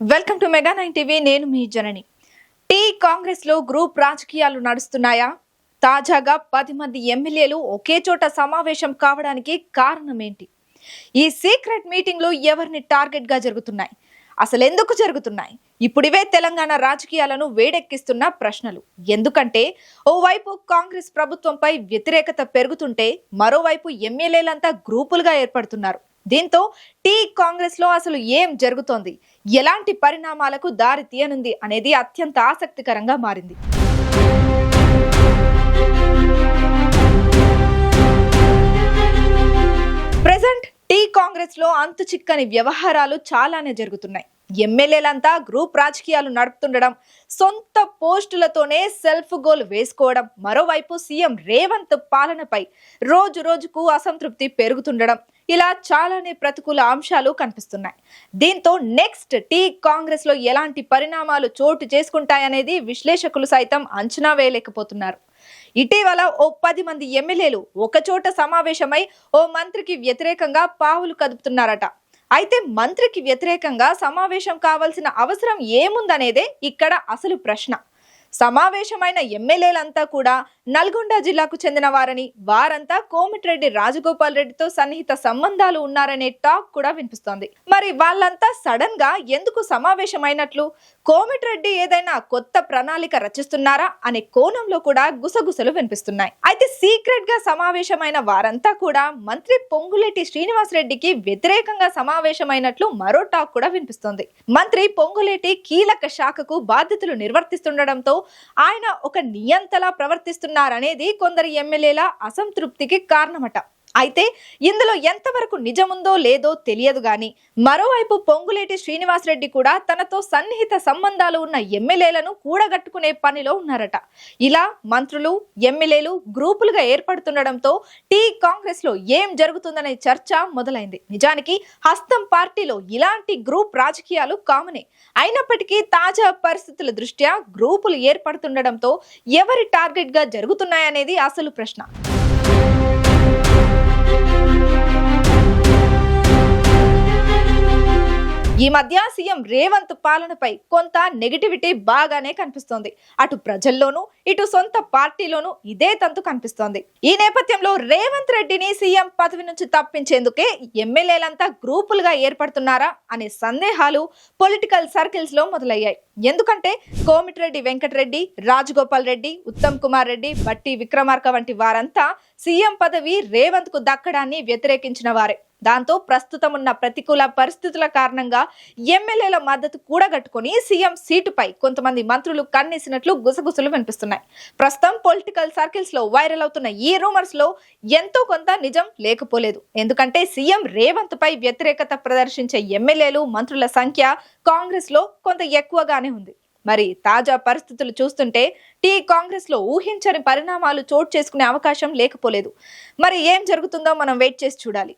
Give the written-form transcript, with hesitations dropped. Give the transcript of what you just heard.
Welcome to mega 9 TV. నేను మీ జనని. Tea Congress లో group రాజకీయాలు నడుస్తున్నాయా? తాజాగా 10 మంది ఎమ్మెల్యేలు ఒకే చోట సమావేశం కావడానికి కారణం ఏంటి? ఈ సీక్రెట్ మీటింగ్లు ఎవరిని టార్గెట్ గా జరుగుతున్నాయి? అసలు ఎందుకు జరుగుతున్నాయి? ఇప్పుడివే తెలంగాణ రాజకీయాలను వేడెక్కిస్తున్న ప్రశ్నలు. ఎందుకంటే ఓవైపు కాంగ్రెస్ ప్రభుత్వంపై వ్యతిరేకత పెరుగుతుంటే మరోవైపు ఎమ్మెల్యేలంతా గ్రూపులుగా ఏర్పడుతున్నారు. దీంతో టీ కాంగ్రెస్ లో అసలు ఏం జరుగుతోంది, ఎలాంటి పరిణామాలకు దారి తీయనుంది అనేది అత్యంత ఆసక్తికరంగా మారింది. ప్రెసెంట్ టీ కాంగ్రెస్ లో అంతు చిక్కని వ్యవహారాలు చాలానే జరుగుతున్నాయి. ఎమ్మెల్యేలంతా గ్రూప్ రాజకీయాలు నడుపుతుండడం, సొంత పోస్టులతోనే సెల్ఫ్ గోల్ వేసుకోవడం, మరోవైపు సీఎం రేవంత్ పాలనపై రోజు రోజుకు అసంతృప్తి పెరుగుతుండడం, ఇలా చాలానే ప్రతికూల అంశాలు కనిపిస్తున్నాయి. దీంతో నెక్స్ట్ టీ కాంగ్రెస్ లో ఎలాంటి పరిణామాలు చోటు చేసుకుంటాయనేది విశ్లేషకులు సైతం అంచనా వేయలేకపోతున్నారు. ఇటీవల ఓ 10 మంది ఎమ్మెల్యేలు ఒకచోట సమావేశమై ఓ మంత్రికి వ్యతిరేకంగా పావులు కదుపుతున్నారట. అయితే మంత్రికి వ్యతిరేకంగా సమావేశం కావాల్సిన అవసరం ఏముందనేదే ఇక్కడ అసలు ప్రశ్న. సమావేశమైన ఎమ్మెల్యేలంతా కూడా నల్గొండ జిల్లాకు చెందిన వారని, వారంతా కోమటిరెడ్డి రాజగోపాల్ రెడ్డితో సన్నిహిత సంబంధాలు ఉన్నారనే టాక్ కూడా వినిపిస్తోంది. మరి వాళ్ళంతా సడన్ గా ఎందుకు సమావేశమైనట్లు? కోమటిరెడ్డి ఏదైనా కొత్త ప్రణాళిక రచిస్తున్నారా అనే కోణంలో కూడా గుసగుసలు వినిపిస్తున్నాయి. అయితే సీక్రెట్ గా సమావేశమైన వారంతా కూడా మంత్రి పొంగులేటి శ్రీనివాసరెడ్డికి వ్యతిరేకంగా సమావేశమైనట్లు మరో టాక్ కూడా వినిపిస్తోంది. మంత్రి పొంగులేటి కీలక శాఖకు బాధ్యతలు నిర్వర్తిస్తుండటంతో ఆయన ఒక నియంతలా ప్రవర్తిస్తున్నారనేది కొందరు ఎమ్మెల్యేల అసంతృప్తికి కారణమట. అయితే ఇందులో ఎంతవరకు నిజముందో లేదో తెలియదు గాని మరోవైపు పొంగులేటి శ్రీనివాసరెడ్డి కూడా తనతో సన్నిహిత సంబంధాలు ఉన్న ఎమ్మెల్యేలను కూడగట్టుకునే పనిలో ఉన్నారట. ఇలా మంత్రులు, ఎమ్మెల్యేలు గ్రూపులుగా ఏర్పడుతుండడంతో టీ కాంగ్రెస్ లో ఏం జరుగుతుందనే చర్చ మొదలైంది. నిజానికి హస్తం పార్టీలో ఇలాంటి గ్రూప్ రాజకీయాలు కామనే. అయినప్పటికీ తాజా పరిస్థితుల దృష్ట్యా గ్రూపులు ఏర్పడుతుండడంతో ఎవరి టార్గెట్ గా జరుగుతున్నాయనేది అసలు ప్రశ్న. ఈ మధ్య సీఎం రేవంత్ పాలనపై కొంత నెగటివిటీ బాగానే కనిపిస్తోంది. అటు ప్రజల్లోనూ ఇటు సొంత పార్టీలోనూ ఇదే తంతు కనిపిస్తోంది. ఈ నేపథ్యంలో రేవంత్ రెడ్డిని సీఎం పదవి నుంచి తప్పించేందుకే ఎమ్మెల్యేలంతా గ్రూపులుగా ఏర్పడుతున్నారా అనే సందేహాలు పొలిటికల్ సర్కిల్స్ లో మొదలయ్యాయి. ఎందుకంటే కోమటిరెడ్డి వెంకటరెడ్డి, రాజగోపాల్ రెడ్డి, ఉత్తమ్ కుమార్ రెడ్డి, బట్టి విక్రమార్క వంటి వారంతా సీఎం పదవి రేవంత్ కు దక్కడాన్ని వ్యతిరేకించిన వారే. దాంతో ప్రస్తుతం ఉన్న ప్రతికూల పరిస్థితుల కారణంగా ఎమ్మెల్యేల మద్దతు కూడగట్టుకుని సీఎం సీటుపై కొంతమంది మంత్రులు కన్నేసినట్లు గుసగుసలు వినిపిస్తున్నాయి. ప్రస్తుతం పొలిటికల్ సర్కిల్స్ లో వైరల్ అవుతున్న ఈ రూమర్స్ లో ఎంతో కొంత నిజం లేకపోలేదు. ఎందుకంటే సీఎం రేవంత్ పై వ్యతిరేకత ప్రదర్శించే ఎమ్మెల్యేలు, మంత్రుల సంఖ్య కాంగ్రెస్ లో కొంత ఎక్కువగానే ఉంది. మరి తాజా పరిస్థితులు చూస్తుంటే టీ కాంగ్రెస్ లో ఊహించని పరిణామాలు చోటు చేసుకునే అవకాశం లేకపోలేదు. మరి ఏం జరుగుతుందో మనం వెయిట్ చేసి చూడాలి.